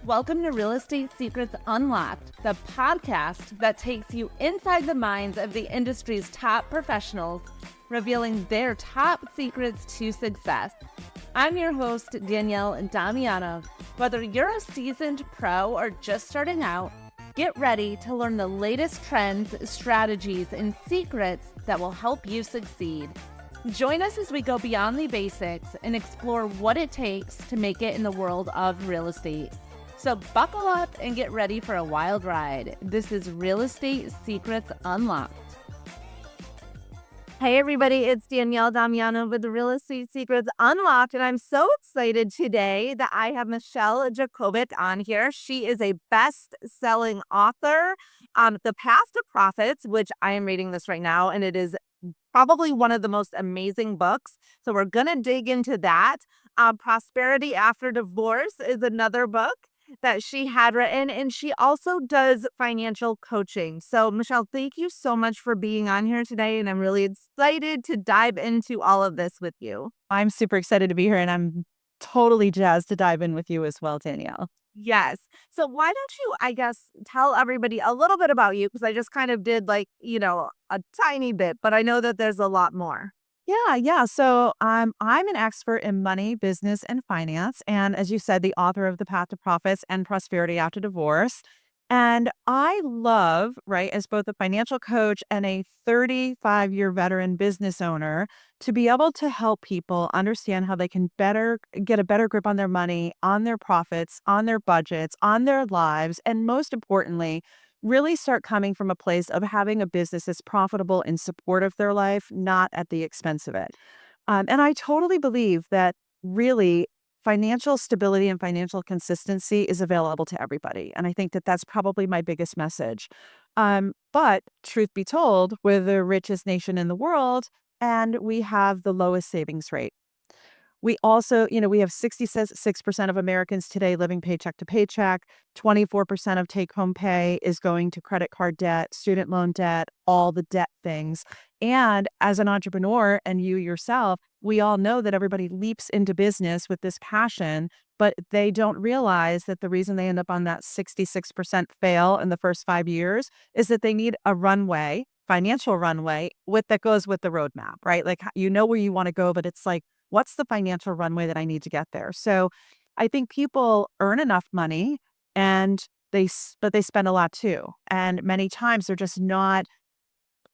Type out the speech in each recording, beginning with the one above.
Welcome to Real Estate Secrets Unlocked, the podcast that takes you inside the minds of the industry's top professionals, revealing their top secrets to success. I'm your host, Danielle and Damianov. Whether you're a seasoned pro or just starting out, get ready to learn the latest trends, strategies, and secrets that will help you succeed. Join us as we go beyond the basics and explore what it takes to make it in the world of real estate. So buckle up and get ready for a wild ride. This is Real Estate Secrets Unlocked. Hey everybody, it's Danielle Damianov with the Real Estate Secrets Unlocked, and I'm so excited today that I have Michelle Jacobic on here. She is a best-selling author, The Path to Profits, which I am reading this right now, and it is probably one of the most amazing books. So we're going to dig into that. Prosperity After Divorce is another book that she had written, and she also does financial coaching. So Michelle, thank you so much for being on here today, and I'm really excited to dive into all of this with you. I'm super excited to be here, and I'm totally jazzed to dive in with you as well, Danielle. Yes. So why don't you, tell everybody a little bit about you, because I just kind of did a tiny bit, but I know that there's a lot more. Yeah. So I'm an expert in money, business, and finance. And as you said, the author of The Path to Profits and Prosperity After Divorce. And I love, right, as both a financial coach and a 35-year veteran business owner, to be able to help people understand how they can get a better grip on their money, on their profits, on their budgets, on their lives, and most importantly, really start coming from a place of having a business that's profitable in support of their life, not at the expense of it. And I totally believe that really financial stability and financial consistency is available to everybody. And I think that that's probably my biggest message. But truth be told, we're the richest nation in the world, and we have the lowest savings rate. We also, we have 66% of Americans today living paycheck to paycheck. 24% of take-home pay is going to credit card debt, student loan debt, all the debt things. And as an entrepreneur, and you yourself, we all know that everybody leaps into business with this passion, but they don't realize that the reason they end up on that 66% fail in the first 5 years is that they need a runway, financial runway, that goes with the roadmap, right? Like, you know where you want to go, but it's like, what's the financial runway that I need to get there? So I think people earn enough money but they spend a lot too. And many times they're just not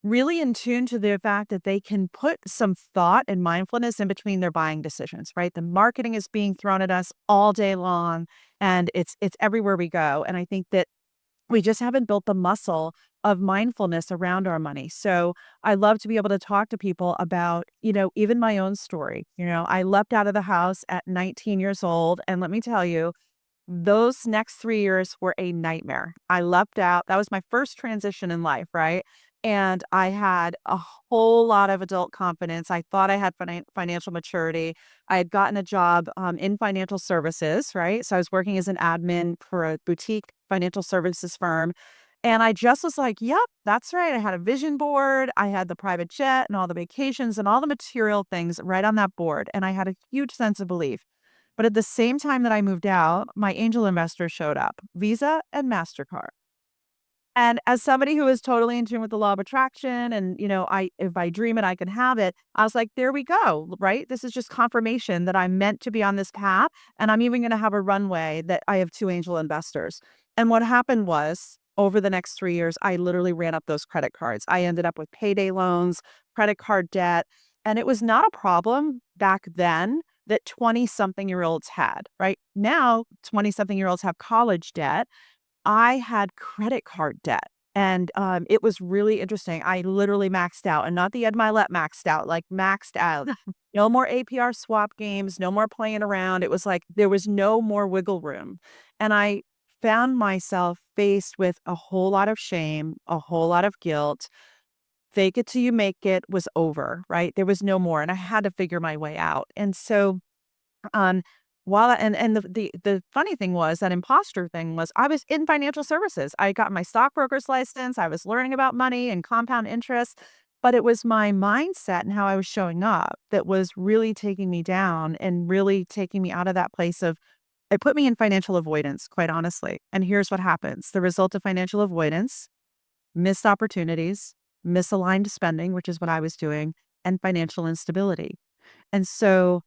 really in tune to the fact that they can put some thought and mindfulness in between their buying decisions, right? The marketing is being thrown at us all day long, and it's everywhere we go. And I think that we just haven't built the muscle of mindfulness around our money. So I love to be able to talk to people about, even my own story. I leapt out of the house at 19 years old. And let me tell you, those next 3 years were a nightmare. I leapt out. That was my first transition in life, right? And I had a whole lot of adult confidence. I thought I had financial maturity. I had gotten a job in financial services, right? So I was working as an admin for a boutique financial services firm. And I just was like, yep, that's right. I had a vision board. I had the private jet and all the vacations and all the material things right on that board. And I had a huge sense of belief. But at the same time that I moved out, my angel investors showed up, Visa and MasterCard. And as somebody who is totally in tune with the law of attraction and, if I dream it, I can have it. I was like, there we go, right? This is just confirmation that I'm meant to be on this path. And I'm even going to have a runway that I have 2 angel investors. And what happened was, over the next 3 years, I literally ran up those credit cards. I ended up with payday loans, credit card debt. And it was not a problem back then that 20-something-year-olds had, right? Now, 20-something-year-olds have college debt. I had credit card debt, and it was really interesting. I literally maxed out, and not the Ed Milet maxed out, like maxed out. No more APR swap games, no more playing around. It was like there was no more wiggle room. And I found myself faced with a whole lot of shame, a whole lot of guilt. Fake it till you make it was over, right? There was no more, and I had to figure my way out. And so um, the funny thing was, that imposter thing was, I was in financial services. I got my stockbroker's license. I was learning about money and compound interest, but it was my mindset and how I was showing up that was really taking me down and really taking me out of that place of it put me in financial avoidance, quite honestly. And here's what happens. The result of financial avoidance: missed opportunities, misaligned spending, which is what I was doing, and financial instability. And so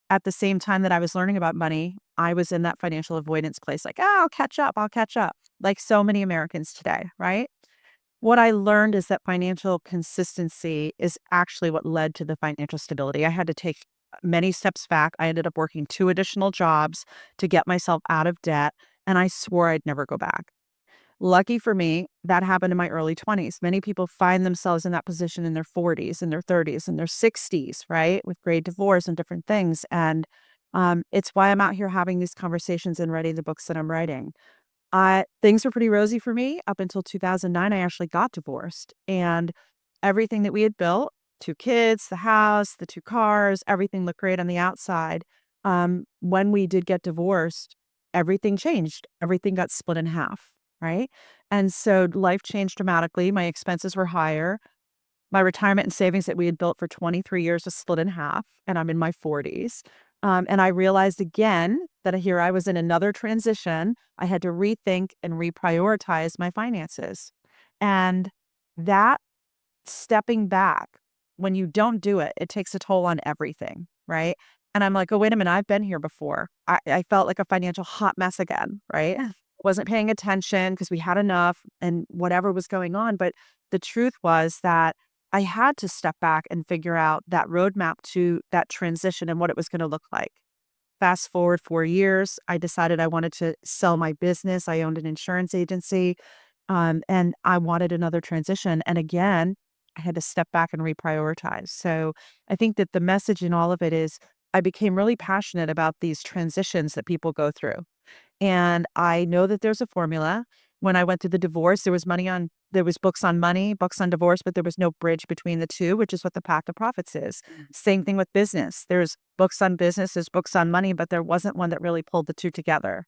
at the same time that I was learning about money, I was in that financial avoidance place, like, oh, I'll catch up, like so many Americans today, right? What I learned is that financial consistency is actually what led to the financial stability. I had to take many steps back. I ended up working 2 additional jobs to get myself out of debt, and I swore I'd never go back. Lucky for me, that happened in my early 20s. Many people find themselves in that position in their 40s, in their 30s, in their 60s, right? With great divorce and different things. And it's why I'm out here having these conversations and writing the books that I'm writing. Things were pretty rosy for me up until 2009. I actually got divorced, and everything that we had built, 2 kids, the house, the 2 cars, everything looked great on the outside. When we did get divorced, everything changed. Everything got split in half, right? And so life changed dramatically. My expenses were higher. My retirement and savings that we had built for 23 years was split in half, and I'm in my 40s. And I realized again that here I was in another transition. I had to rethink and reprioritize my finances. And that stepping back, when you don't do it, it takes a toll on everything, right? And I'm like, oh, wait a minute, I've been here before. I felt like a financial hot mess again, right? Wasn't paying attention because we had enough and whatever was going on. But the truth was that I had to step back and figure out that roadmap to that transition and what it was going to look like. Fast forward 4 years, I decided I wanted to sell my business. I owned an insurance agency, and I wanted another transition. And again, I had to step back and reprioritize. So I think that the message in all of it is I became really passionate about these transitions that people go through. And I know that there's a formula. When I went through the divorce, there was books on money, books on divorce, but there was no bridge between the two, which is what the Path to Profits is. Same thing with business. There's books on business, there's books on money, but there wasn't one that really pulled the two together.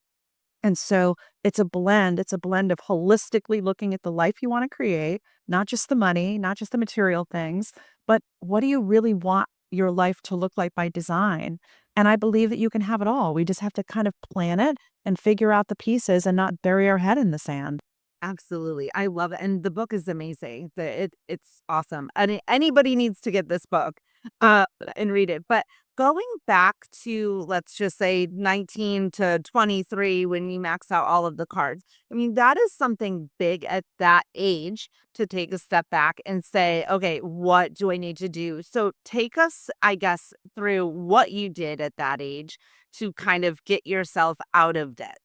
And so it's a blend. It's a blend of holistically looking at the life you want to create, not just the money, not just the material things, but what do you really want your life to look like by design? And I believe that you can have it all. We just have to kind of plan it and figure out the pieces and not bury our head in the sand. Absolutely. I love it. And the book is amazing. It's awesome. And anybody needs to get this book uh and read it. But going back to, let's just say, 19 to 23, when you max out all of the cards. I mean, that is something big at that age, to take a step back and say, okay, what do I need to do? So take us, I guess, through what you did at that age to kind of get yourself out of debt.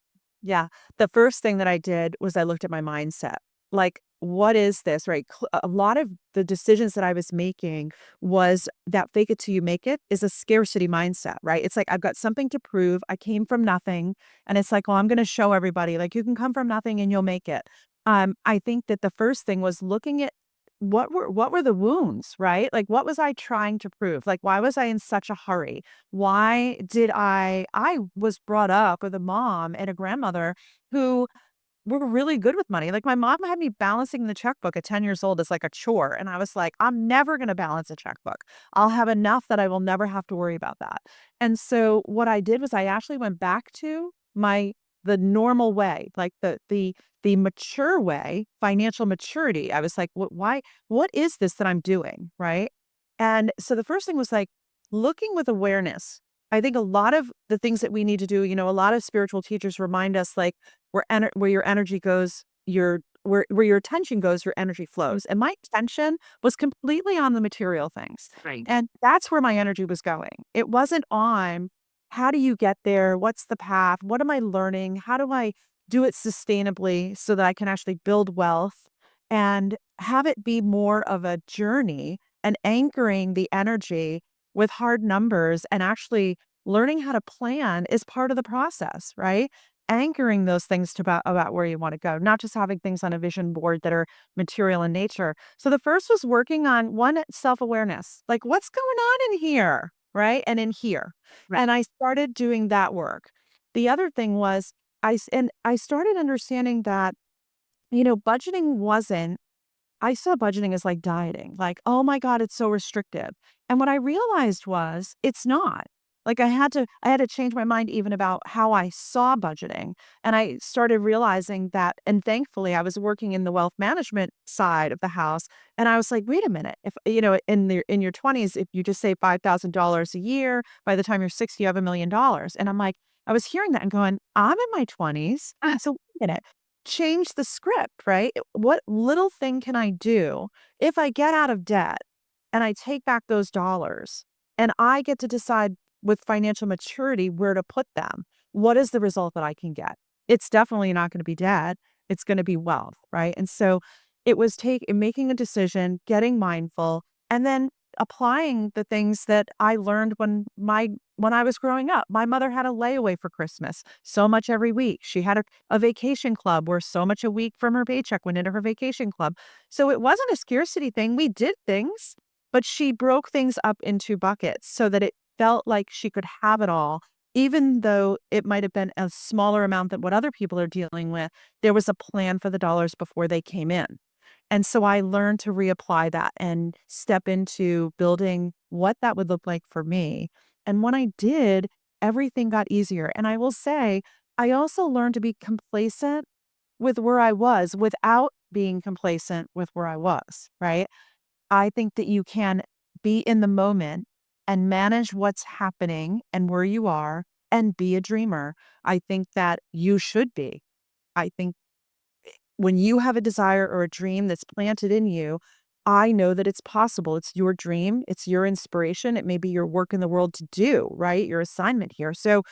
Yeah. The first thing that I did was I looked at my mindset. Like, what is this, right? A lot of the decisions that I was making was that fake it till you make it is a scarcity mindset, right? It's like, I've got something to prove. I came from nothing. And it's like, well, I'm going to show everybody, like, you can come from nothing and you'll make it. I think that the first thing was looking at what were the wounds, right? Like, what was I trying to prove? Like, why was I in such a hurry? Why did I was brought up with a mom and a grandmother who were really good with money. Like, my mom had me balancing the checkbook at 10 years old as like a chore. And I was like, I'm never going to balance a checkbook. I'll have enough that I will never have to worry about that. And so what I did was I actually went back to the normal way, like the mature way, financial maturity. I was like, what is this that I'm doing? Right. And so the first thing was like looking with awareness. I think a lot of the things that we need to do, a lot of spiritual teachers remind us, like, where your energy goes, where your attention goes, your energy flows. And my attention was completely on the material things. Right. And that's where my energy was going. It wasn't on how do you get there? What's the path? What am I learning? How do I do it sustainably so that I can actually build wealth and have it be more of a journey, and anchoring the energy with hard numbers, and actually learning how to plan is part of the process, right? Anchoring those things to about where you want to go, not just having things on a vision board that are material in nature. So the first was working on one, self-awareness, like, what's going on in here, right? And in here. Right. And I started doing that work. The other thing was and I started understanding that, budgeting wasn't I saw budgeting as like dieting, like, oh my God, it's so restrictive. And what I realized was it's not. Like I had to change my mind even about how I saw budgeting. And I started realizing that, and thankfully I was working in the wealth management side of the house. And I was like, wait a minute, if in your 20s, if you just save $5,000 a year, by the time you're 60, you have $1 million. And I'm like, I was hearing that and going, I'm in my 20s. So wait a minute, change the script, right? What little thing can I do if I get out of debt and I take back those dollars and I get to decide with financial maturity where to put them? What is the result that I can get? It's definitely not going to be debt. It's going to be wealth, right? And so it was making a decision, getting mindful, and then applying the things that I learned when I was growing up. My mother had a layaway for Christmas, so much every week. She had a vacation club where so much a week from her paycheck went into her vacation club. So it wasn't a scarcity thing. We did things, but she broke things up into buckets so that it felt like she could have it all. Even though it might have been a smaller amount than what other people are dealing with, there was a plan for the dollars before they came in. And so I learned to reapply that and step into building what that would look like for me. And when I did, everything got easier. And I will say, I also learned to be complacent with where I was without being complacent with where I was, right? I think that you can be in the moment and manage what's happening and where you are and be a dreamer. I think that you should be. I think when you have a desire or a dream that's planted in you, I know that it's possible. It's your dream, it's your inspiration, it may be your work in the world to do, right? Your assignment here. So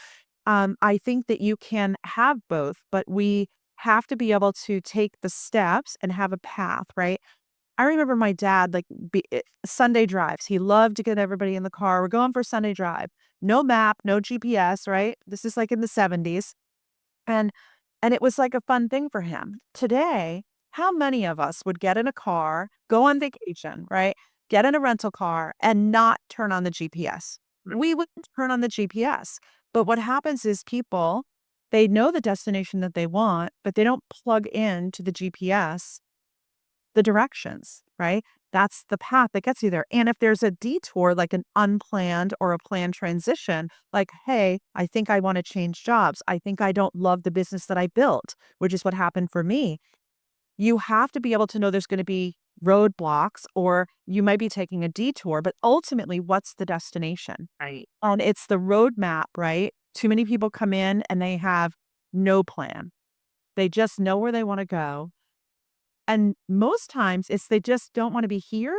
I think that you can have both, but we have to be able to take the steps and have a path, right? I remember my dad, like Sunday drives. He loved to get everybody in the car. We're going for Sunday drive. No map, no GPS, right? This is like in the 70s. And it was like a fun thing for him. Today, how many of us would get in a car, go on vacation, right? Get in a rental car and not turn on the GPS? We wouldn't turn on the GPS. But what happens is people, they know the destination that they want, but they don't plug in to the GPS the directions, right? That's the path that gets you there. And if there's a detour, like an unplanned or a planned transition, like, hey, I think I want to change jobs. I think I don't love the business that I built, which is what happened for me. You have to be able to know there's going to be roadblocks or you might be taking a detour, but ultimately, what's the destination? Right. And it's the roadmap, right? Too many people come in and they have no plan. They just know where they want to go. And most times it's they just don't want to be here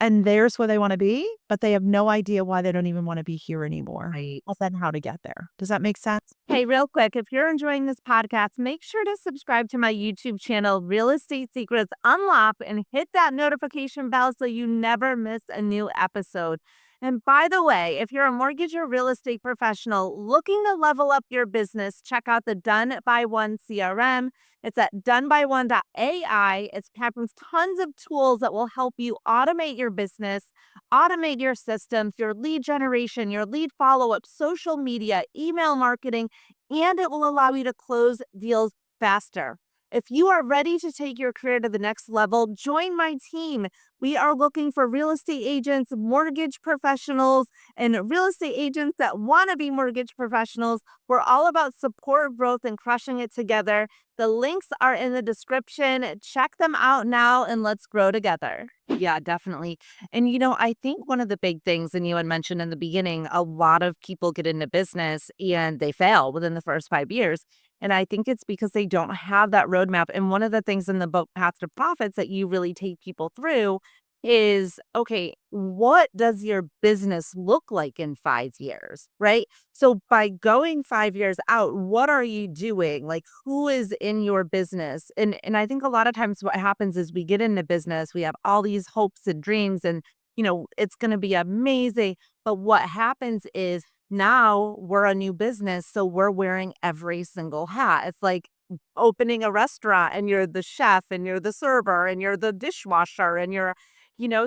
and there's where they want to be, but they have no idea why they don't even want to be here anymore. Right. Well, then how to get there. Does that make sense? Hey, real quick, if you're enjoying this podcast, make sure to subscribe to my YouTube channel, Real Estate Secrets Unlock, and hit that notification bell so you never miss a new episode. And by the way, if you're a mortgage or real estate professional looking to level up your business, check out the Done by One CRM. It's at donebyone.ai. It packs tons of tools that will help you automate your business, automate your systems, your lead generation, your lead follow-up, social media, email marketing, and it will allow you to close deals faster. If you are ready to take your career to the next level, join my team. We are looking for real estate agents, mortgage professionals, and real estate agents that want to be mortgage professionals. We're all about support, growth, and crushing it together. The links are in the description. Check them out now and let's grow together. Yeah, definitely. And I think one of the big things, and you had mentioned in the beginning, a lot of people get into business and they fail within the first 5 years. And I think it's because they don't have that roadmap. And one of the things in the book, Path to Profits, that you really take people through is, okay, what does your business look like in 5 years, right? So by going 5 years out, what are you doing? Like, who is in your business? And I think a lot of times what happens is we get into business, we have all these hopes and dreams, and it's going to be amazing. But what happens is now we're a new business, so we're wearing every single hat. It's like opening a restaurant and you're the chef and you're the server and you're the dishwasher and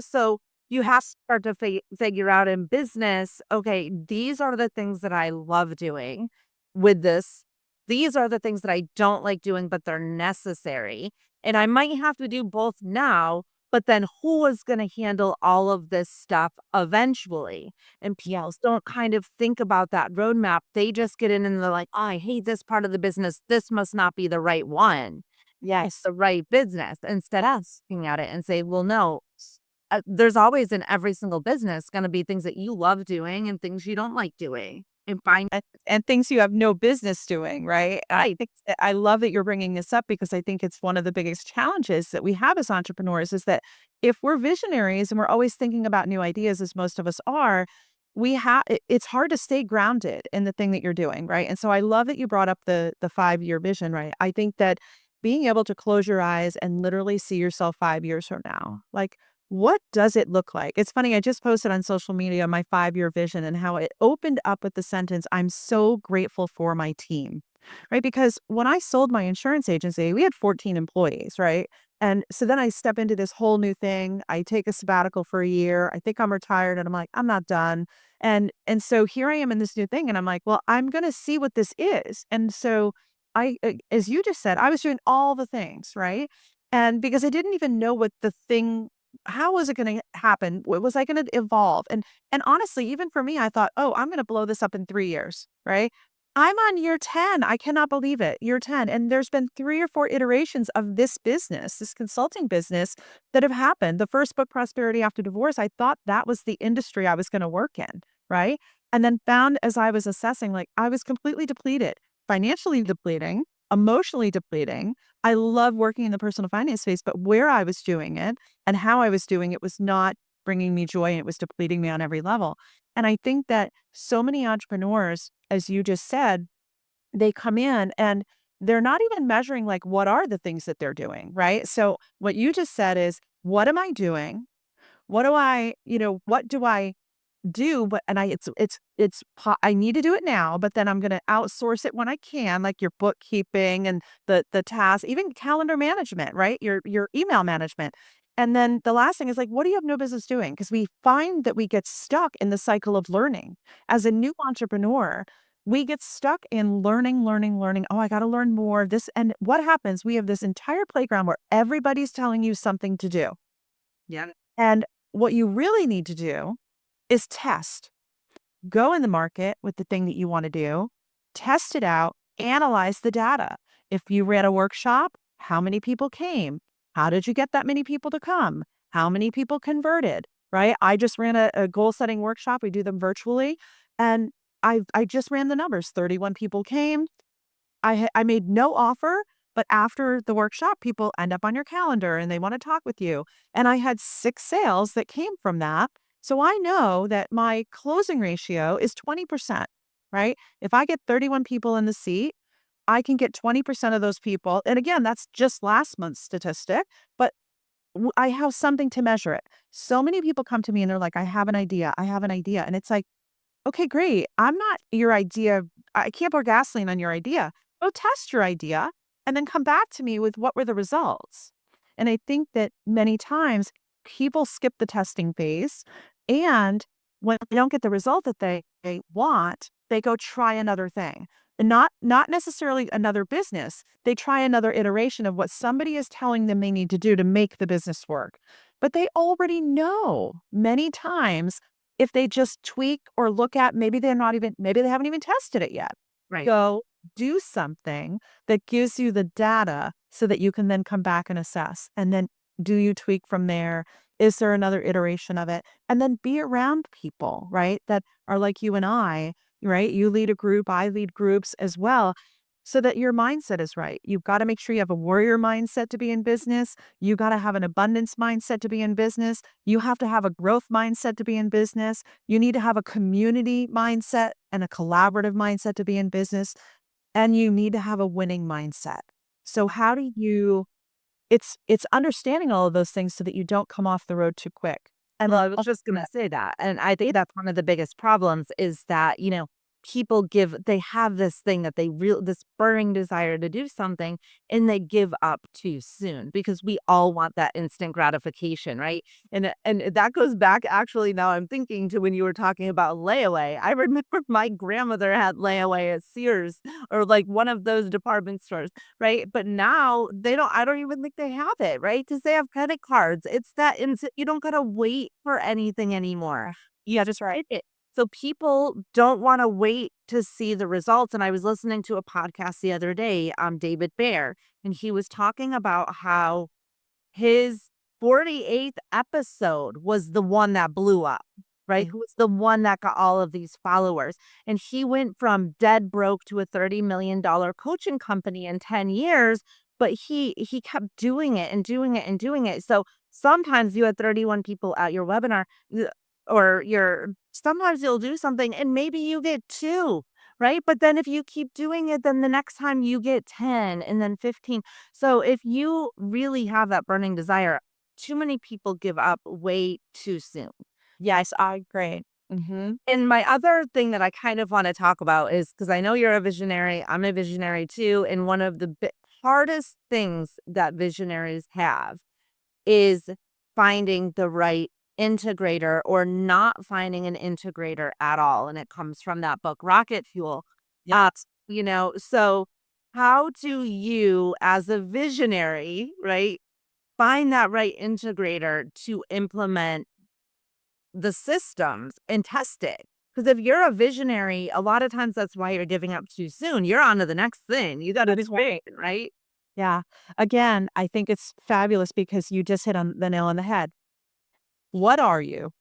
so you have to start to figure out in business, okay, these are the things that I love doing with this. These are the things that I don't like doing, but they're necessary. And I might have to do both now, But then who is going to handle all of this stuff eventually? And PLs don't kind of think about that roadmap. They just get in and they're like, oh, I hate this part of the business. This must not be the right one. Yes, the right business. Instead of looking at it and say, well, no, there's always in every single business going to be things that you love doing and things you don't like doing. And find and things you have no business doing, right? I love that you're bringing this up because I think it's one of the biggest challenges that we have as entrepreneurs is that if we're visionaries and we're always thinking about new ideas, as most of us are, it's hard to stay grounded in the thing that you're doing, right? And so I love that you brought up the 5-year vision, right? I think that being able to close your eyes and literally see yourself 5 years from now, like what does it look like? It's funny, I just posted on social media my 5-year vision and how it opened up with the sentence, I'm so grateful for my team, right? Because when I sold my insurance agency, we had 14 employees, right? And so then I step into this whole new thing. I take a sabbatical for a year. I think I'm retired and I'm like, I'm not done. And so here I am in this new thing and I'm like, well, I'm going to see what this is. And so as you just said, I was doing all the things, right? And because I didn't even know what the thing how was it going to happen? Was I going to evolve? And honestly, even for me, I thought, oh, I'm going to blow this up in 3 years, right? I'm on year 10. I cannot believe it. Year 10. And there's been 3 or 4 iterations of this business, this consulting business that have happened. The first book, Prosperity After Divorce, I thought that was the industry I was going to work in, right? And then found as I was assessing, like I was completely depleted, financially depleting, emotionally depleting. I love working in the personal finance space, but where I was doing it and how I was doing it was not bringing me joy and it was depleting me on every level. And I think that so many entrepreneurs, as you just said, they come in and they're not even measuring like what are the things that they're doing, right? So what you just said is, what am I doing? What do I do? But and I I need to do it now, but then I'm going to outsource it when I can, like your bookkeeping and the tasks, even calendar management, right? Your email management. And then the last thing is like, what do you have no business doing? Because we find that we get stuck in the cycle of learning. As a new entrepreneur, we get stuck in learning, learning, learning. Oh, I got to learn more of this. And what happens? We have this entire playground where everybody's telling you something to do. Yeah. And what you really need to do is test. Go in the market with the thing that you want to do, test it out, analyze the data. If you ran a workshop, how many people came? How did you get that many people to come? How many people converted? Right? I just ran a goal setting workshop. We do them virtually. And I just ran the numbers. 31 people came. I made no offer, but after the workshop, people end up on your calendar and they want to talk with you. And I had 6 sales that came from that. So I know that my closing ratio is 20%, right? If I get 31 people in the seat, I can get 20% of those people. And again, that's just last month's statistic, but I have something to measure it. So many people come to me and they're like, I have an idea. I have an idea. And it's like, okay, great. I'm not your idea. I can't pour gasoline on your idea. Go test your idea and then come back to me with what were the results. And I think that many times people skip the testing phase. And when they don't get the result that they want, they go try another thing. And not necessarily another business. They try another iteration of what somebody is telling them they need to do to make the business work. But they already know many times if they just tweak or look at, maybe maybe they haven't even tested it yet. Right. Go do something that gives you the data so that you can then come back and assess. And then do you tweak from there? Is there another iteration of it? And then be around people, right? That are like you and I, right? You lead a group, I lead groups as well, so that your mindset is right. You've got to make sure you have a warrior mindset to be in business. You got to have an abundance mindset to be in business. You have to have a growth mindset to be in business. You need to have a community mindset and a collaborative mindset to be in business. And you need to have a winning mindset. So how do you it's understanding all of those things so that you don't come off the road too quick. And Well, I was just going to say that. And I think that's one of the biggest problems is that, they have this thing that this burning desire to do something, and they give up too soon because we all want that instant gratification, right? And that goes back, actually, now I'm thinking, to when you were talking about layaway. I remember my grandmother had layaway at Sears or like one of those department stores, right? But now I don't even think they have it, right? Because they have credit cards. It's that you don't gotta wait for anything anymore. You just write it. So people don't want to wait to see the results. And I was listening to a podcast the other day, David Bear, and he was talking about how his 48th episode was the one that blew up, right? Who was the one that got all of these followers. And he went from dead broke to a $30 million coaching company in 10 years, but he kept doing it and doing it and doing it. So sometimes you had 31 people at your webinar, or sometimes you'll do something and maybe you get two, right? But then if you keep doing it, then the next time you get 10 and then 15. So if you really have that burning desire, too many people give up way too soon. Yes, I agree. And my other thing that I kind of want to talk about is, because I know you're a visionary, I'm a visionary too. And one of the hardest things that visionaries have is finding the right integrator, or not finding an integrator at all. And it comes from that book, Rocket Fuel. Yeah. So how do you, as a visionary, right, find that right integrator to implement the systems and test it? Because if you're a visionary, a lot of times that's why you're giving up too soon. You're on to the next thing. You got to just wait, right? Yeah. Again, I think it's fabulous because you just hit on the nail on the head. What are you?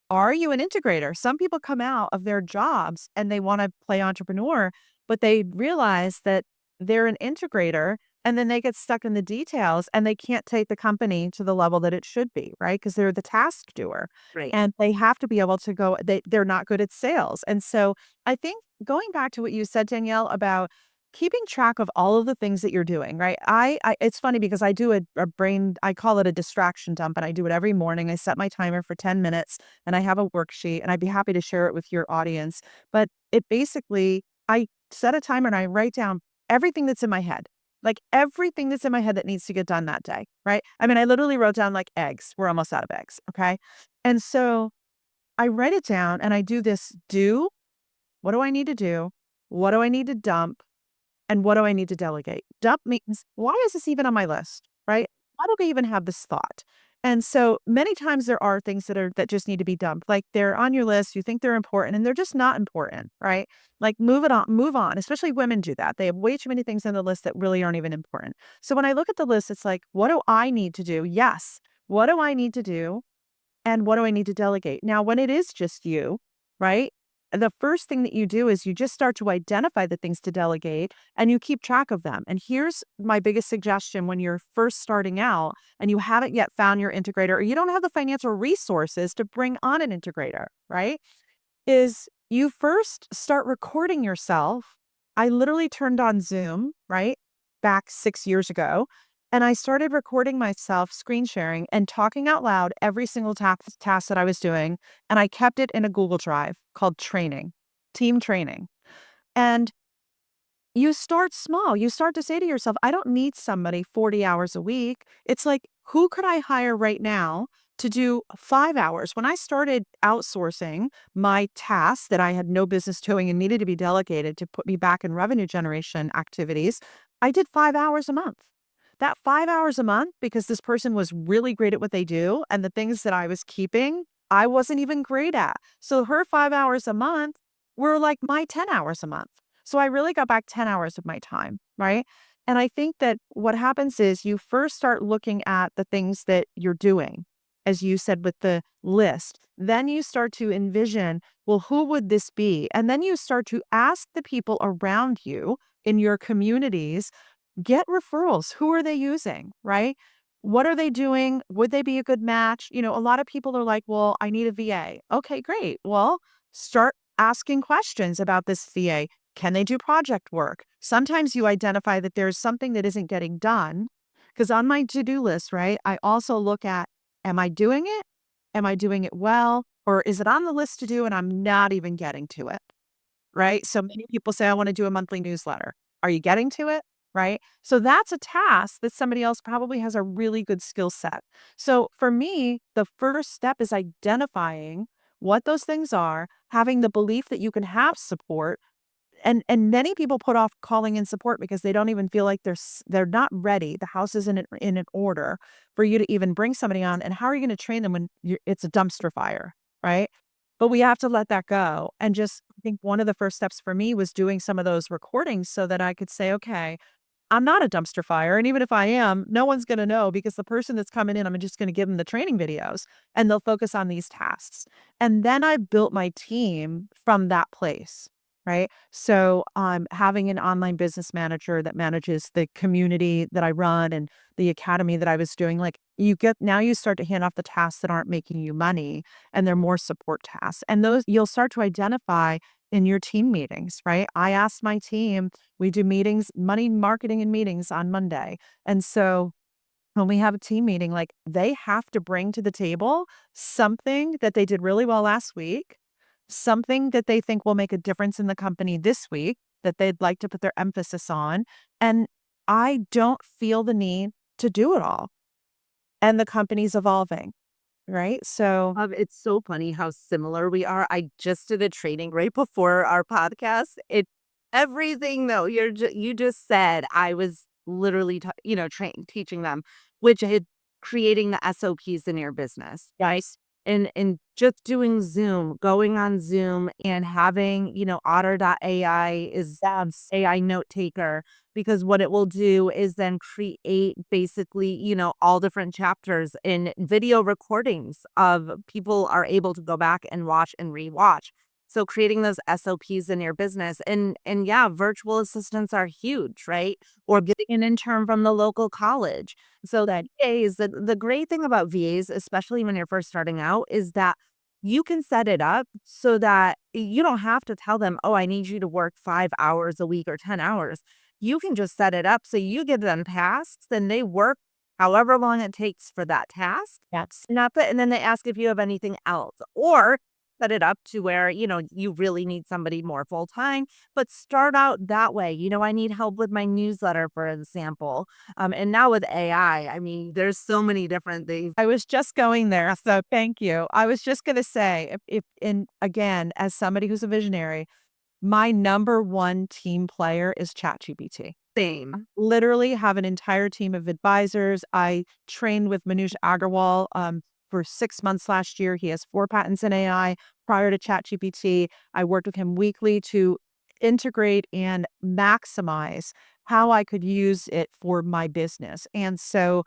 Are you an integrator? Some people come out of their jobs and they want to play entrepreneur, but they realize that they're an integrator, and then they get stuck in the details and they can't take the company to the level that it should be, right? Because they're the task doer, Right. and they have to be able to go, they're not good at sales. And so I think, going back to what you said, Danielle, about keeping track of all of the things that you're doing, right? It's funny because I do a brain, I call it a distraction dump, and I do it every morning. I set my timer for 10 minutes and I have a worksheet, and I'd be happy to share it with your audience. But it basically, I set a timer and I write down everything that's in my head, like everything that's in my head that needs to get done that day, right? I mean, I literally wrote down like eggs. We're almost out of eggs. Okay. And so I write it down and I do this what do I need to do? What do I need to dump? And what do I need to delegate? Dump means, why is this even on my list, right? Why do I even have this thought? And so many times there are things that just need to be dumped. Like, they're on your list, you think they're important, and they're just not important, right? Like, move on. Especially women do that. They have way too many things on the list that really aren't even important. So when I look at the list, it's like, what do I need to do? Yes. What do I need to do? And what do I need to delegate? Now, when it is just you, right? The first thing that you do is you just start to identify the things to delegate, and you keep track of them. And here's my biggest suggestion: when you're first starting out and you haven't yet found your integrator, or you don't have the financial resources to bring on an integrator, right? Is you first start recording yourself. I literally turned on Zoom, right? Back 6 years ago. And I started recording myself, screen sharing, and talking out loud every single task that I was doing. And I kept it in a Google Drive called Team Training. And you start small. You start to say to yourself, I don't need somebody 40 hours a week. It's like, who could I hire right now to do 5 hours? When I started outsourcing my tasks that I had no business doing and needed to be delegated to put me back in revenue generation activities, I did 5 hours a month. That 5 hours a month, because this person was really great at what they do, and the things that I was keeping, I wasn't even great at. So her 5 hours a month were like my 10 hours a month. So I really got back 10 hours of my time, right? And I think that what happens is you first start looking at the things that you're doing, as you said with the list. Then you start to envision, well, who would this be? And then you start to ask the people around you in your communities, get referrals. Who are they using, right? What are they doing? Would they be a good match? A lot of people are like, well, I need a VA. Okay, great. Well, start asking questions about this VA. Can they do project work? Sometimes you identify that there's something that isn't getting done. Because on my to-do list, right, I also look at, am I doing it? Am I doing it well? Or is it on the list to do and I'm not even getting to it? right? So many people say, I want to do a monthly newsletter. Are you getting to it? Right. So that's a task that somebody else probably has a really good skill set. So for me, the first step is identifying what those things are, having the belief that you can have support. And many people put off calling in support because they don't even feel like they're not ready. The house isn't in an order for you to even bring somebody on. And how are you going to train them when it's a dumpster fire, right? But we have to let that go. And just I think one of the first steps for me was doing some of those recordings so that I could say, okay, I'm not a dumpster fire. And even if I am, no one's going to know because the person that's coming in, I'm just going to give them the training videos and they'll focus on these tasks. And then I built my team from that place. Right. So having an online business manager that manages the community that I run and the academy that I was doing, like now you start to hand off the tasks that aren't making you money and they're more support tasks. And those you'll start to identify in your team meetings, right? I asked my team, we do meetings, money marketing and meetings on Monday. And so when we have a team meeting, like they have to bring to the table something that they did really well last week, something that they think will make a difference in the company this week that they'd like to put their emphasis on. And I don't feel the need to do it all. And the company's evolving, right? So It's so funny how similar we are. I just did a training right before our podcast. Everything though you just said. I was literally teaching them, which is creating the SOPs in your business, right? yes. And just doing Zoom, going on Zoom and having, Otter.ai is AI note taker, because what it will do is then create basically, all different chapters in video recordings of people are able to go back and watch and rewatch. So creating those SOPs in your business, and yeah, virtual assistants are huge, right? Or getting an intern from the local college. So that VAs, the great thing about VAs, especially when you're first starting out, is that you can set it up so that you don't have to tell them, oh, I need you to work 5 hours a week or 10 hours. You can just set it up so you give them tasks, then they work however long it takes for that task. Yes. And then they ask if you have anything else, or set it up to where, you really need somebody more full time, but start out that way. I need help with my newsletter, for example. And now with AI, I mean, there's so many different things. I was just going there. So thank you. I was just going to say, if and again, as somebody who's a visionary, my number one team player is ChatGPT. Same. Literally have an entire team of advisors. I trained with Manoj Agarwal for 6 months last year. He has 4 patents in AI. Prior to ChatGPT, I worked with him weekly to integrate and maximize how I could use it for my business. And so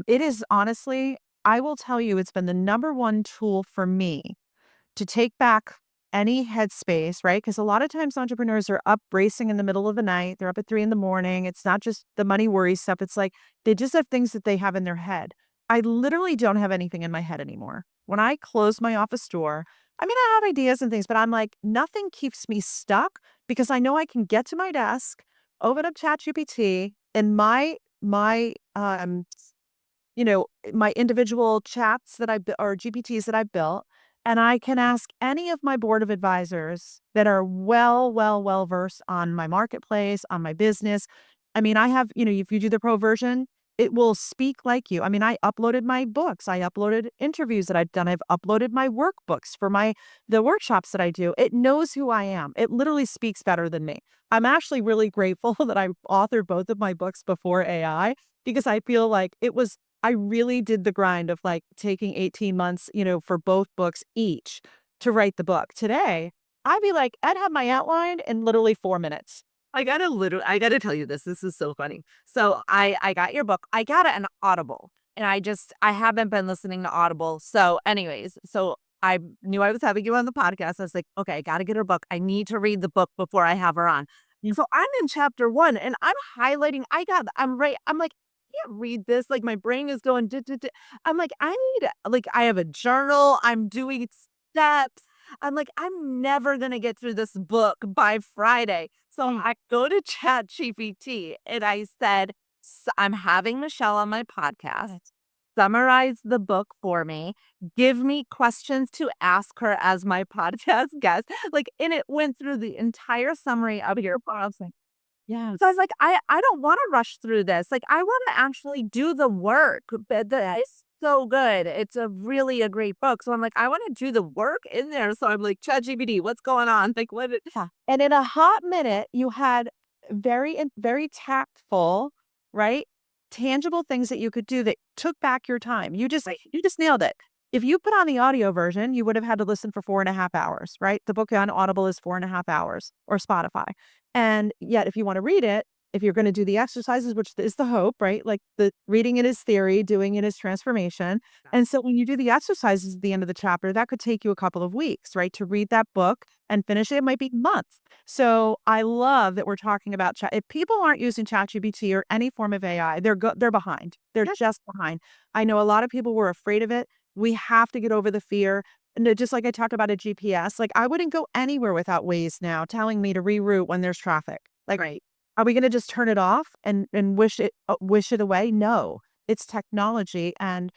it is honestly, I will tell you, it's been the number one tool for me to take back any headspace, right? Because a lot of times entrepreneurs are up racing in the middle of the night. They're up at 3 in the morning. It's not just the money worry stuff. It's like they just have things that they have in their head. I literally don't have anything in my head anymore. When I close my office door, I mean, I have ideas and things, but I'm like, nothing keeps me stuck because I know I can get to my desk, open up ChatGPT, and my individual chats that or GPTs that I've built, and I can ask any of my board of advisors that are well versed on my marketplace, on my business. I mean, I have, if you do the pro version, it will speak like you. I mean, I uploaded my books, I uploaded interviews that I've done, I've uploaded my workbooks for the workshops that I do. It knows who I am. It literally speaks better than me. I'm actually really grateful that I authored both of my books before AI because I feel like I really did the grind of like taking 18 months, for both books each to write the book. Today, I'd be like, I'd have my outline in literally 4 minutes. I gotta tell you this. This is so funny. So I got your book. I got it on Audible. And I haven't been listening to Audible. So anyways, so I knew I was having you on the podcast. I was like, okay, I gotta get her book. I need to read the book before I have her on. So I'm in chapter 1 and I'm highlighting. I'm like, I can't read this. Like my brain is going. Duh, duh, duh. I'm like, I have a journal. I'm doing steps. I'm like, I'm never going to get through this book by Friday. So I go to Chat GPT and I said, I'm having Michelle on my podcast. summarize the book for me, give me questions to ask her as my podcast guest. Like, and it went through the entire summary of your book. I was like, yeah. So I was like, I don't want to rush through this. Like, I want to actually do the work. But it's so good. It's a great book. So I'm like, I want to do the work in there. So I'm like, ChatGPT, what's going on? Like, what? Yeah. And in a hot minute, you had very tactful, right? Tangible things that you could do that took back your time. You just nailed it. If you put on the audio version, you would have had to listen for 4.5 hours, right? The book on Audible is 4.5 hours or Spotify. And yet, if you want to read it, if you're going to do the exercises, which is the hope, right? Like the reading it is theory, doing it is transformation. And so when you do the exercises at the end of the chapter, that could take you a couple of weeks, right? To read that book and finish it, it might be months. So I love that we're talking about chat. If people aren't using ChatGPT or any form of AI, they're behind. They're just behind. I know a lot of people were afraid of it. We have to get over the fear. And just like I talked about a GPS, like I wouldn't go anywhere without Waze now telling me to reroute when there's traffic. Like, Right. are we going to just turn it off and wish it away? No, it's technology. And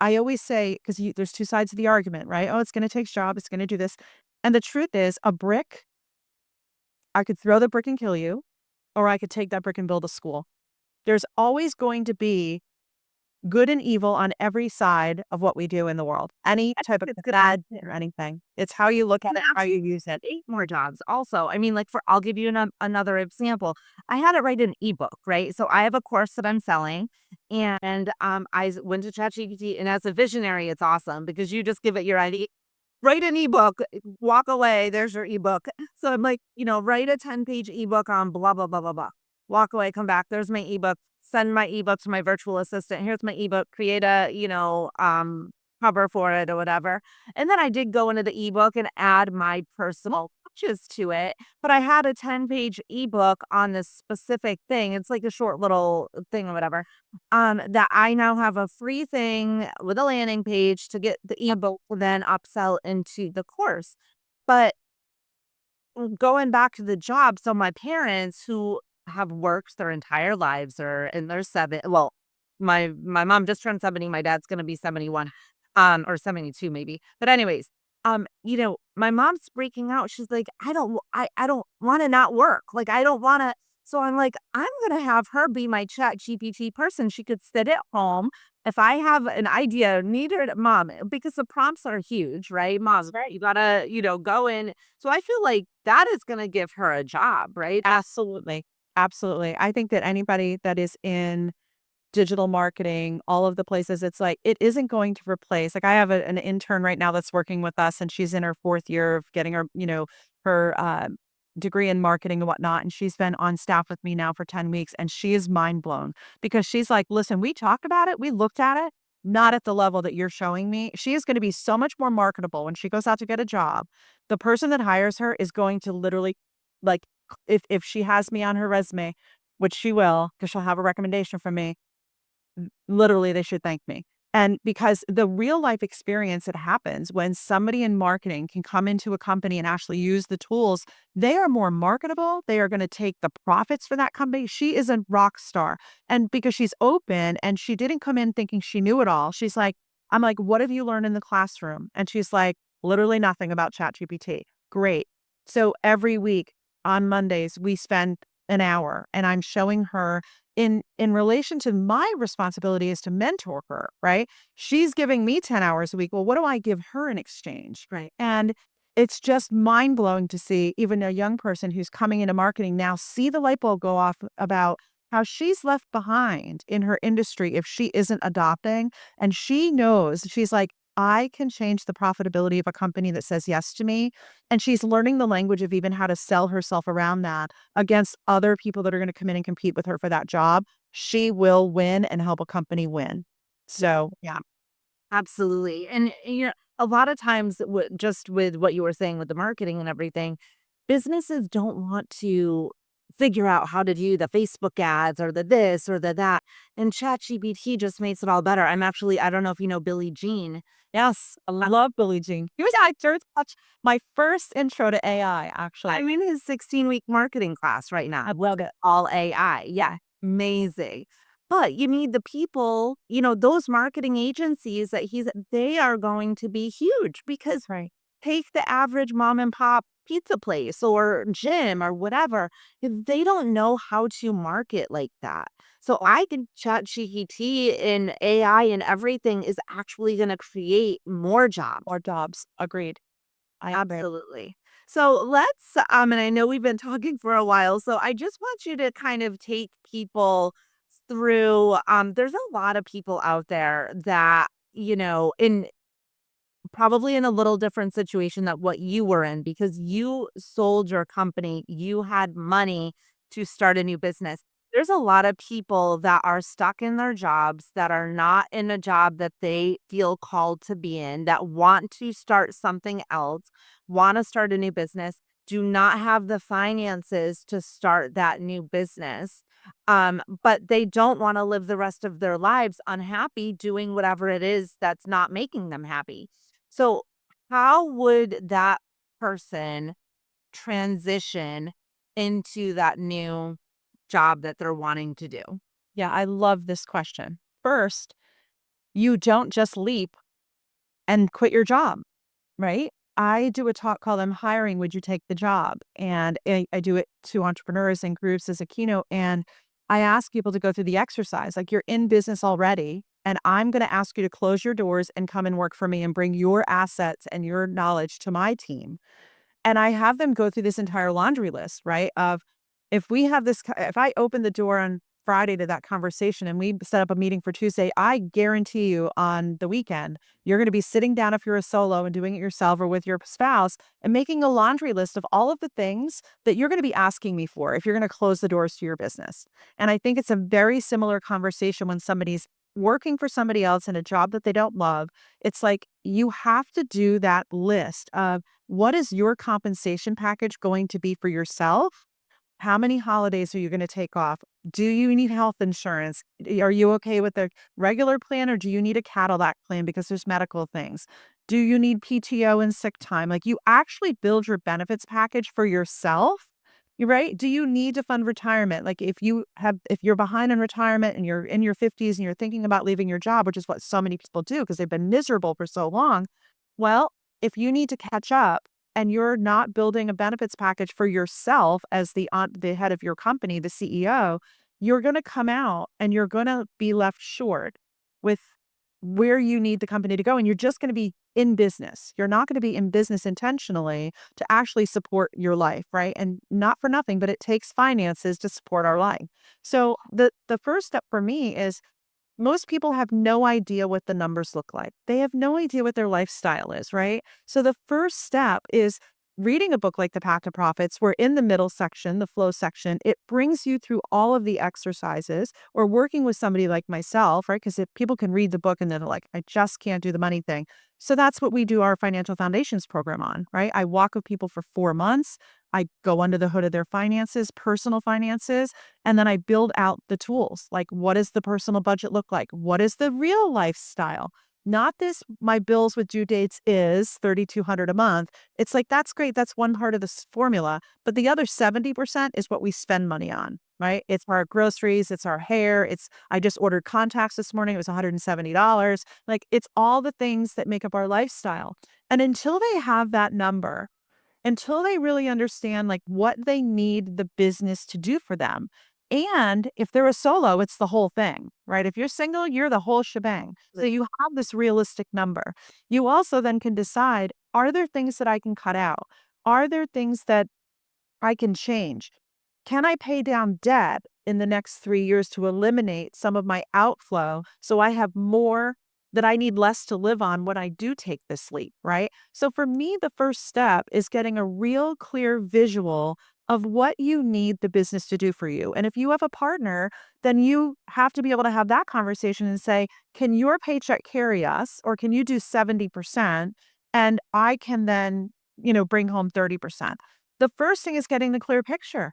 I always say, because there's two sides of the argument, right? Oh, it's going to take jobs. It's going to do this. And the truth is, a brick, I could throw the brick and kill you, or I could take that brick and build a school. There's always going to be good and evil on every side of what we do in the world. Any type of bad or anything. It's how you look at it, how you use it. 8 more jobs. Also, I mean, like I'll give you another example. I had to write an ebook, right? So I have a course that I'm selling, and went to ChatGPT, and as a visionary, it's awesome because you just give it your idea, write an ebook, walk away. There's your ebook. So I'm like, write a 10-page ebook on blah blah blah blah blah. Walk away, come back. There's my ebook. Send my ebook to my virtual assistant. Here's my ebook. Create a cover for it or whatever. And then I did go into the ebook and add my personal touches to it. But I had a 10-page ebook on this specific thing. It's like a short little thing or whatever. That I now have a free thing with a landing page to get the ebook, then upsell into the course. But going back to the job, so my parents who have worked their entire lives or in their well, my mom just turned 70, my dad's gonna be 71, or 72 maybe. But anyways, my mom's breaking out. She's like, I don't wanna not work. Like, I don't wanna. So I'm like, I'm gonna have her be my Chat GPT person. She could sit at home. If I have an idea, need her to, mom, because the prompts are huge, right? Mom's right. You gotta, go in. So I feel like that is gonna give her a job, right? Absolutely. Absolutely. I think that anybody that is in digital marketing, all of the places, it's like, it isn't going to replace, like I have an intern right now that's working with us and she's in her 4th year of getting her, her degree in marketing and whatnot. And she's been on staff with me now for 10 weeks and she is mind blown because she's like, listen, we talked about it. We looked at it, not at the level that you're showing me. She is going to be so much more marketable when she goes out to get a job. The person that hires her is going to literally, like, if she has me on her resume, which she will, because she'll have a recommendation from me, literally they should thank me. And because the real life experience that happens when somebody in marketing can come into a company and actually use the tools, they are more marketable. They are going to take the profits for that company. She is a rock star. And because she's open and she didn't come in thinking she knew it all, she's like, I'm like, what have you learned in the classroom? And she's like, literally nothing about ChatGPT. Great. So every week on Mondays, we spend an hour and I'm showing her in relation to my responsibility is to mentor her, right? She's giving me 10 hours a week. Well, what do I give her in exchange? Right. And it's just mind blowing to see even a young person who's coming into marketing now see the light bulb go off about how she's left behind in her industry if she isn't adopting. And she knows, she's like, I can change the profitability of a company that says yes to me. And she's learning the language of even how to sell herself around that against other people that are going to come in and compete with her for that job. She will win and help a company win. So, yeah. Absolutely. And, a lot of times, just with what you were saying with the marketing and everything, businesses don't want to figure out how to do the Facebook ads or the this or the that. And ChatGPT just makes it all better. I don't know if you know Billie Jean. Yes, I love Billie Jean. He was actor. That's my first intro to AI, actually. I'm in his 16-week marketing class right now. I love it. All AI. Yeah. Amazing. But you need the people, those marketing agencies they are going to be huge because Right. take the average mom and pop pizza place or gym or whatever. They don't know how to market like that. So I think chat GPT and AI and everything is actually going to create more jobs. Or jobs. Agreed. I agree. Absolutely. So and I know we've been talking for a while, so I just want you to kind of take people through, there's a lot of people out there that, in probably in a little different situation than what you were in because you sold your company, you had money to start a new business. There's a lot of people that are stuck in their jobs that are not in a job that they feel called to be in, that want to start something else, want to start a new business, do not have the finances to start that new business. But they don't want to live the rest of their lives unhappy doing whatever it is that's not making them happy. So, how would that person transition into that new job that they're wanting to do? Yeah, I love this question. First, you don't just leap and quit your job, right? I do a talk called I'm Hiring, Would You Take the Job? And I do it to entrepreneurs and groups as a keynote. And I ask people to go through the exercise like you're in business already. And I'm going to ask you to close your doors and come and work for me and bring your assets and your knowledge to my team. And I have them go through this entire laundry list, right? Of if I open the door on Friday to that conversation and we set up a meeting for Tuesday, I guarantee you on the weekend, you're going to be sitting down if you're a solo and doing it yourself or with your spouse and making a laundry list of all of the things that you're going to be asking me for if you're going to close the doors to your business. And I think it's a very similar conversation when somebody's working for somebody else in a job that they don't love. It's like you have to do that list of what is your compensation package going to be for yourself? How many holidays are you going to take off? Do you need health insurance? Are you okay with a regular plan or do you need a Cadillac plan because there's medical things? Do you need PTO and sick time? Like you actually build your benefits package for yourself. You're right. Do you need to fund retirement? Like if you're behind on retirement and you're in your 50s and you're thinking about leaving your job, which is what so many people do because they've been miserable for so long. Well, if you need to catch up and you're not building a benefits package for yourself as the head of your company, the CEO, you're going to come out and you're going to be left short with where you need the company to go. And you're just going to be in business. You're not going to be in business intentionally to actually support your life, right? And not for nothing, but it takes finances to support our life. So the first step for me is most people have no idea what the numbers look like. They have no idea what their lifestyle is, right? So the first step is reading a book like The Path to Profits, where in the middle section, the flow section, it brings you through all of the exercises or working with somebody like myself, right? Because if people can read the book and then they're like, I just can't do the money thing. So that's what we do our financial foundations program on, right? I walk with people for 4 months. I go under the hood of their finances, personal finances, and then I build out the tools. Like, what does the personal budget look like? What is the real lifestyle? Not this, my bills with due dates is 3,200 a month. It's like, that's great. That's one part of this formula. But the other 70% is what we spend money on, right? It's our groceries, it's our hair. I just ordered contacts this morning. It was $170. Like, it's all the things that make up our lifestyle. And until they have that number, until they really understand like what they need the business to do for them. And if they're a solo, it's the whole thing, right? If you're single, you're the whole shebang. So you have this realistic number. You also then can decide, are there things that I can cut out? Are there things that I can change? Can I pay down debt in the next 3 years to eliminate some of my outflow so I have more that I need less to live on when I do take this leap, right? So for me, the first step is getting a real clear visual of what you need the business to do for you. And if you have a partner, then you have to be able to have that conversation and say, can your paycheck carry us or can you do 70% and I can then, bring home 30%. The first thing is getting the clear picture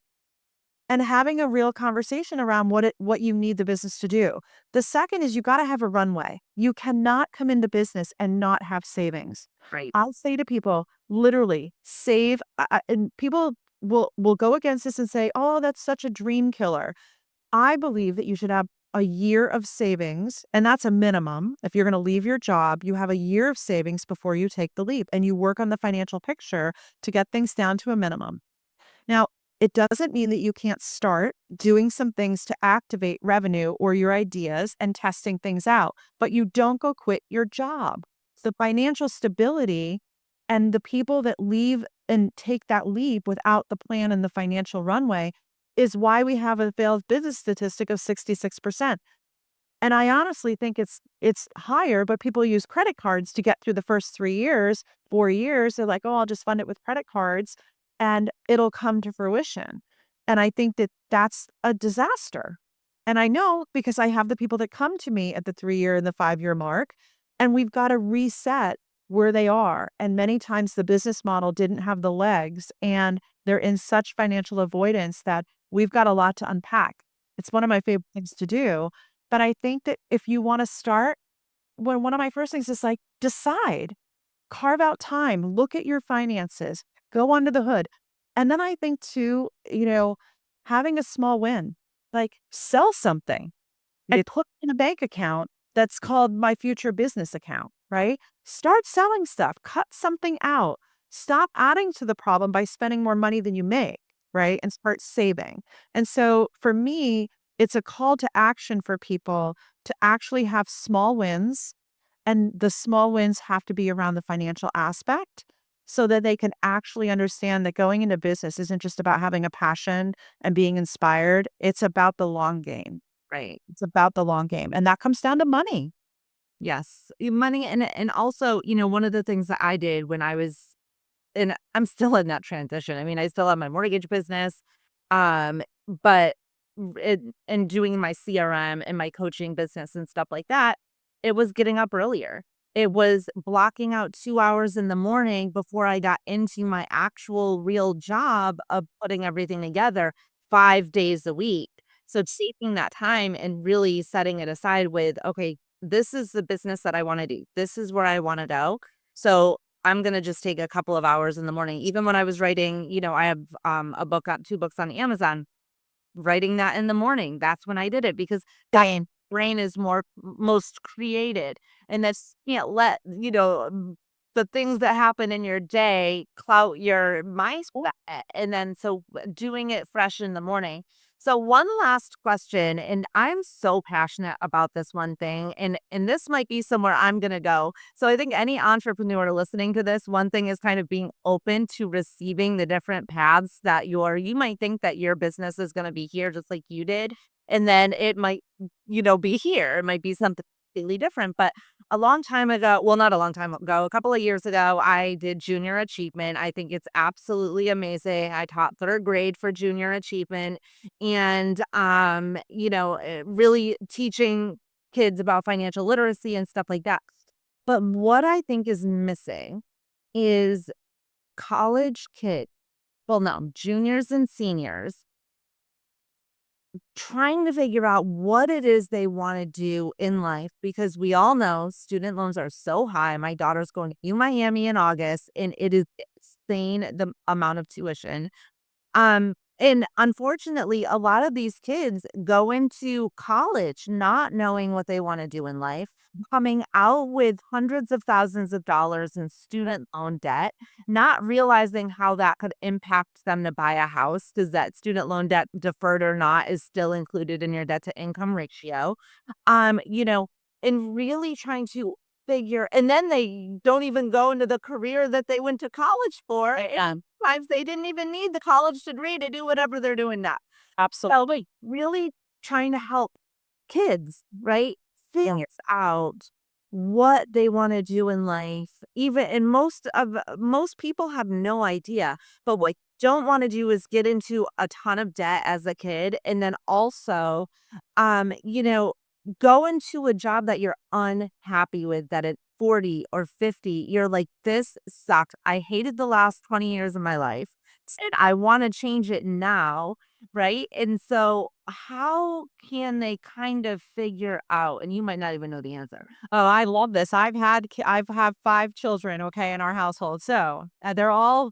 and having a real conversation around what you need the business to do. The second is you got to have a runway. You cannot come into business and not have savings. Right. I'll say to people, literally save, and people will go against this and say, "Oh, that's such a dream killer." I believe that you should have a year of savings, and that's a minimum. If you're going to leave your job, you have a year of savings before you take the leap, and you work on the financial picture to get things down to a minimum. Now, it doesn't mean that you can't start doing some things to activate revenue or your ideas and testing things out, but you don't go quit your job. The financial stability and the people that leave and take that leap without the plan and the financial runway is why we have a failed business statistic of 66%. And I honestly think it's higher, but people use credit cards to get through the first 3 years, 4 years. They're like, "Oh, I'll just fund it with credit cards and it'll come to fruition." And I think that that's a disaster. And I know because I have the people that come to me at the 3-year and the 5-year mark, and we've got to reset where they are. And many times the business model didn't have the legs and they're in such financial avoidance that we've got a lot to unpack. It's one of my favorite things to do, but I think that if you wanna start, one of my first things is, like, decide, carve out time, look at your finances, go under the hood. And then I think too, having a small win, like sell something and put in a bank account that's called my future business account, right? Start selling stuff, cut something out. Stop adding to the problem by spending more money than you make, right? And start saving. And so for me, it's a call to action for people to actually have small wins. And the small wins have to be around the financial aspect so that they can actually understand that going into business isn't just about having a passion and being inspired. It's about the long game. Right. It's about the long game, and that comes down to money. Yes. Money and also, one of the things that I did when I was and I'm still in that transition. I mean, I still have my mortgage business, but and doing my CRM and my coaching business and stuff like that, it was getting up earlier. It was blocking out 2 hours in the morning before I got into my actual real job of putting everything together 5 days a week. So taking that time and really setting it aside with, okay, this is the business that I want to do. This is where I want to go. So I'm gonna just take a couple of hours in the morning. Even when I was writing, I have a book on 2 books on Amazon, writing that in the morning. That's when I did it because Diane brain is most created. And that's can't let, the things that happen in your day clout your mindset. And then so doing it fresh in the morning. So one last question, and I'm so passionate about this one thing, and this might be somewhere I'm gonna go. So I think any entrepreneur listening to this, one thing is kind of being open to receiving the different paths that you might think that your business is gonna be here just like you did. And then it might, be here. It might be something completely different. But a long time ago, well, not a long time ago, a couple of years ago, I did junior achievement. I think it's absolutely amazing. I taught 3rd grade for junior achievement and, really teaching kids about financial literacy and stuff like that. But what I think is missing is college kids, well, no, juniors and seniors trying to figure out what it is they want to do in life because we all know student loans are so high. My daughter's going to Miami in August, and it is insane the amount of tuition. And unfortunately, a lot of these kids go into college not knowing what they want to do in life, coming out with hundreds of thousands of dollars in student loan debt, not realizing how that could impact them to buy a house because that student loan debt, deferred or not, is still included in your debt to income ratio. And really trying to figure, and then they don't even go into the career that they went to college for. Sometimes they didn't even need the college degree to do whatever they're doing now. Absolutely. So really trying to help kids, right? Figure out what they want to do in life. Even and most people have no idea. But what you don't want to do is get into a ton of debt as a kid and then also um, you know, go into a job that you're unhappy with that at 40 or 50, you're like, this sucked. I hated the last 20 years of my life. And I want to change it now. Right. And so, how can they kind of figure out? And you might not even know the answer. Oh, I love this. I've had 5 children, okay, in our household. So, they're all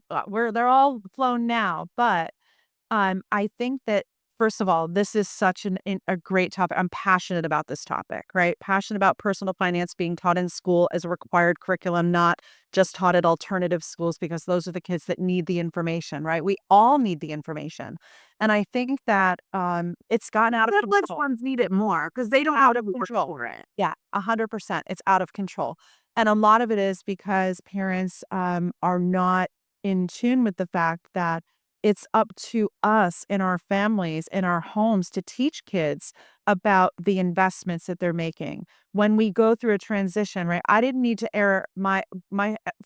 flown now, but I think that first of all, this is such a great topic. I'm passionate about this topic, right? Passionate about personal finance being taught in school as a required curriculum, not just taught at alternative schools, because those are the kids that need the information, right? We all need the information. And I think that it's gotten out of Privileged control. ones need it more because they don't have to work Control. for it. Yeah, 100%. It's out of control. And a lot of it is because parents are not in tune with the fact that it's up to us in our families, in our homes, to teach kids about the investments that they're making. When we go through a transition, right? I didn't need to air my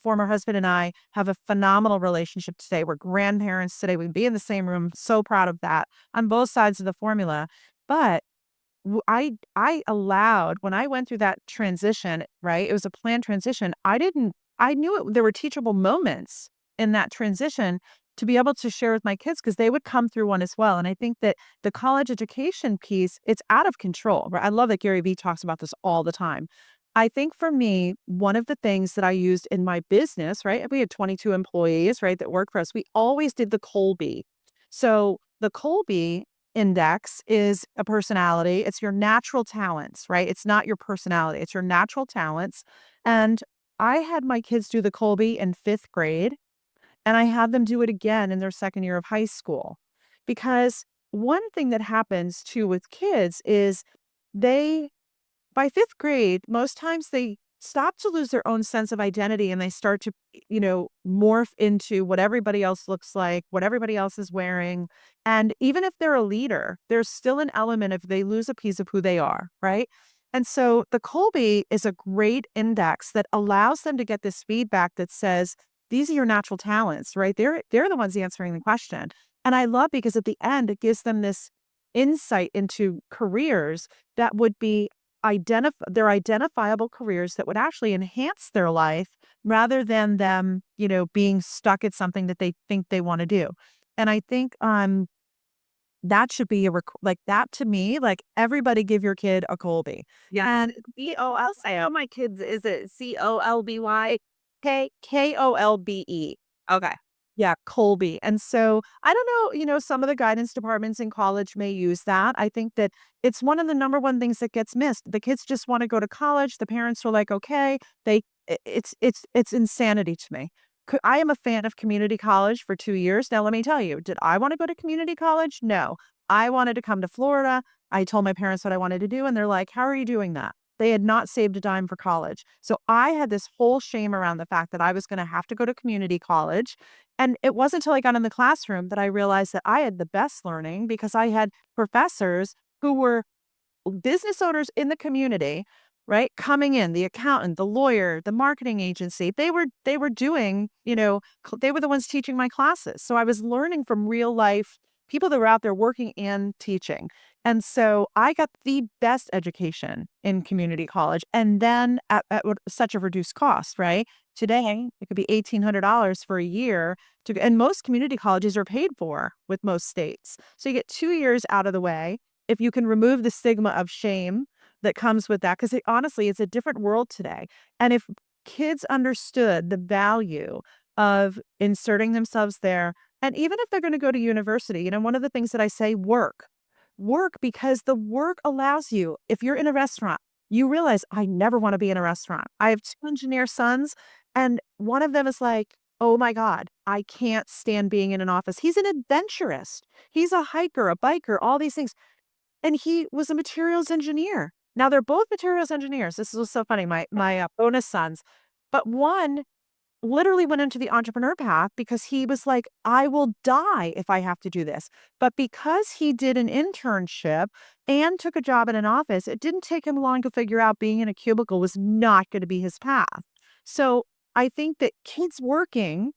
former husband and I have a phenomenal relationship today. We're grandparents today. We'd be in the same room. So proud of that on both sides of the formula. But I allowed when I went through that transition, right? It was a planned transition. I knew there were teachable moments in that transition to be able to share with my kids because they would come through one as well. And I think that the college education piece, it's out of control, right? I love that Gary Vee talks about this all the time. I think for me, one of the things that I used in my business, right? We had 22 employees, right, that worked for us. We always did the Colby. So the Colby index is a personality. It's your natural talents, right? It's not your personality. It's your natural talents. And I had my kids do the Colby in 5th grade, and I had them do it again in their second year of high school. Because one thing that happens too with kids is they by 5th grade, most times they stop to lose their own sense of identity and they start to, morph into what everybody else looks like, what everybody else is wearing. And even if they're a leader, there's still an element if they lose a piece of who they are, right? And so the Colby is a great index that allows them to get this feedback that says, these are your natural talents, right? They're the ones answering the question. And I love because at the end, it gives them this insight into careers that would be they're identifiable careers that would actually enhance their life rather than them, being stuck at something that they think they want to do. And I think that should be like that to me, like everybody give your kid a Colby. Yeah. And I know my kids, is it Colby? Kolbe. Okay. Yeah, Colby. And so I don't know, some of the guidance departments in college may use that. I think that it's one of the number one things that gets missed. The kids just want to go to college. The parents are like, okay, it's insanity to me. I am a fan of community college for 2 years. Now, let me tell you, did I want to go to community college? No. I wanted to come to Florida. I told my parents what I wanted to do, and they're like, how are you doing that? They had not saved a dime for college. So I had this whole shame around the fact that I was going to have to go to community college. And it wasn't until I got in the classroom that I realized that I had the best learning because I had professors who were business owners in the community, right? Coming in, the accountant, the lawyer, the marketing agency, they were doing, they were the ones teaching my classes. So I was learning from real life people that were out there working and teaching. And so I got the best education in community college and then at such a reduced cost, right? Today, it could be $1,800 for a year and most community colleges are paid for with most states. So you get 2 years out of the way if you can remove the stigma of shame that comes with that, because honestly, it's a different world today. And if kids understood the value of inserting themselves there, and even if they're going to go to university, one of the things that I say, work because the work allows you, if you're in a restaurant, you realize I never want to be in a restaurant. I have 2 engineer sons, and one of them is like, oh my God, I can't stand being in an office. He's an adventurist. He's a hiker, a biker, all these things. And he was a materials engineer. Now they're both materials engineers. This was so funny. My bonus sons, but one literally went into the entrepreneur path because he was like, I will die if I have to do this. But because he did an internship and took a job in an office, it didn't take him long to figure out being in a cubicle was not going to be his path. So I think that kids working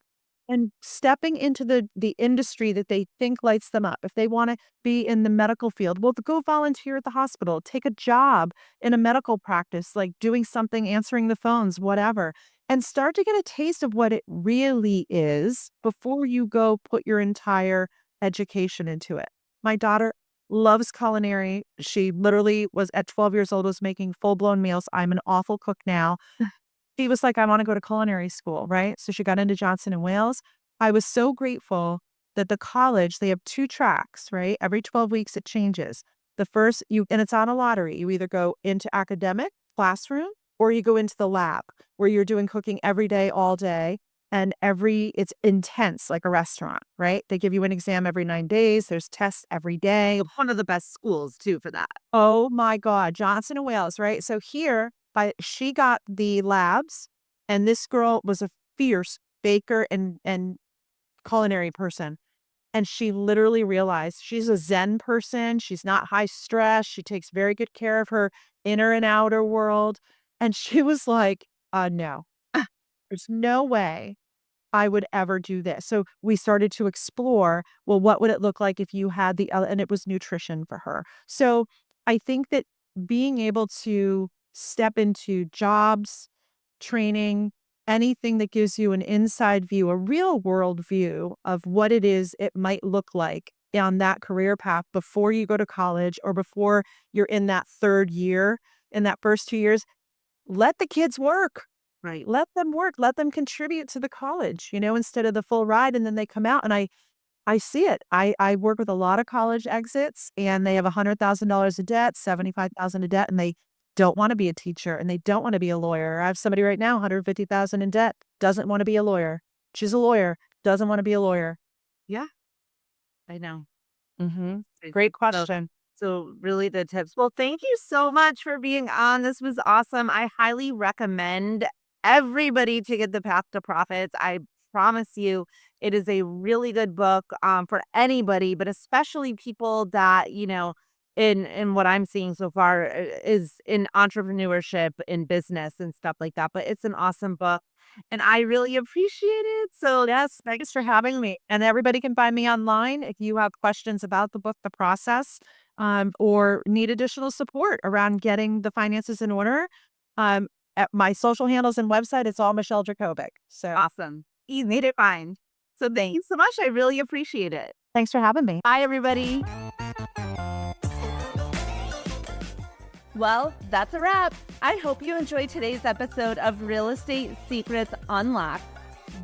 and stepping into the industry that they think lights them up. If they want to be in the medical field, well, go volunteer at the hospital, take a job in a medical practice, like doing something, answering the phones, whatever, and start to get a taste of what it really is before you go put your entire education into it. My daughter loves culinary. She literally was at 12 years old, was making full-blown meals. I'm an awful cook now. She was like, I want to go to culinary school, right? So she got into Johnson and Wales. I was so grateful that the college, they have 2 tracks, right? Every 12 weeks it changes. The first and it's on a lottery. You either go into academic classroom or you go into the lab where you're doing cooking every day, all day. And it's intense like a restaurant, right? They give you an exam every 9 days. There's tests every day. One of the best schools too for that. Oh my God, Johnson and Wales, right? So she got the labs, and this girl was a fierce baker and culinary person. And she literally realized she's a Zen person. She's not high stress. She takes very good care of her inner and outer world. And she was like, no, there's no way I would ever do this. So we started to explore, well, what would it look like if you had and it was nutrition for her. So I think that being able to step into jobs, training, anything that gives you an inside view, a real world view of what it is it might look like on that career path before you go to college or before you're in that third year, in that first 2 years, let the kids work. Right. Let them work. Let them contribute to the college, instead of the full ride. And then they come out and I see it. I work with a lot of college exits and they have $100,000 of debt, $75,000 of debt, and they don't want to be a teacher and they don't want to be a lawyer. I have somebody right now, $150,000 in debt, doesn't want to be a lawyer. She's a lawyer, doesn't want to be a lawyer. Yeah, I know. Mm-hmm. Great question. So really good tips. Well, thank you so much for being on. This was awesome. I highly recommend everybody to get The Path to Profits. I promise you it is a really good book for anybody, but especially people that, in what I'm seeing so far is in entrepreneurship, in business and stuff like that. But it's an awesome book and I really appreciate it. So Yes, thanks for having me. And everybody can find me online if you have questions about the book, The Process, or need additional support around getting the finances in order. At my social handles and website, it's all Michelle Jacobic. So awesome. Easy to find. So thank you so much. I really appreciate it. Thanks for having me. Bye, everybody. Well, that's a wrap. I hope you enjoyed today's episode of Real Estate Secrets Unlocked.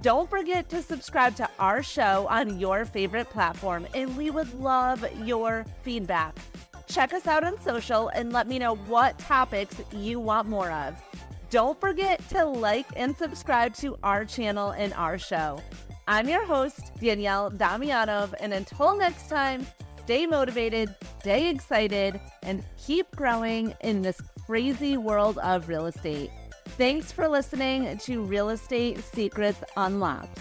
Don't forget to subscribe to our show on your favorite platform, and we would love your feedback. Check us out on social and let me know what topics you want more of. Don't forget to like and subscribe to our channel and our show. I'm your host, Danielle Damianov, and until next time, stay motivated, stay excited, and keep growing in this crazy world of real estate. Thanks for listening to Real Estate Secrets Unlocked.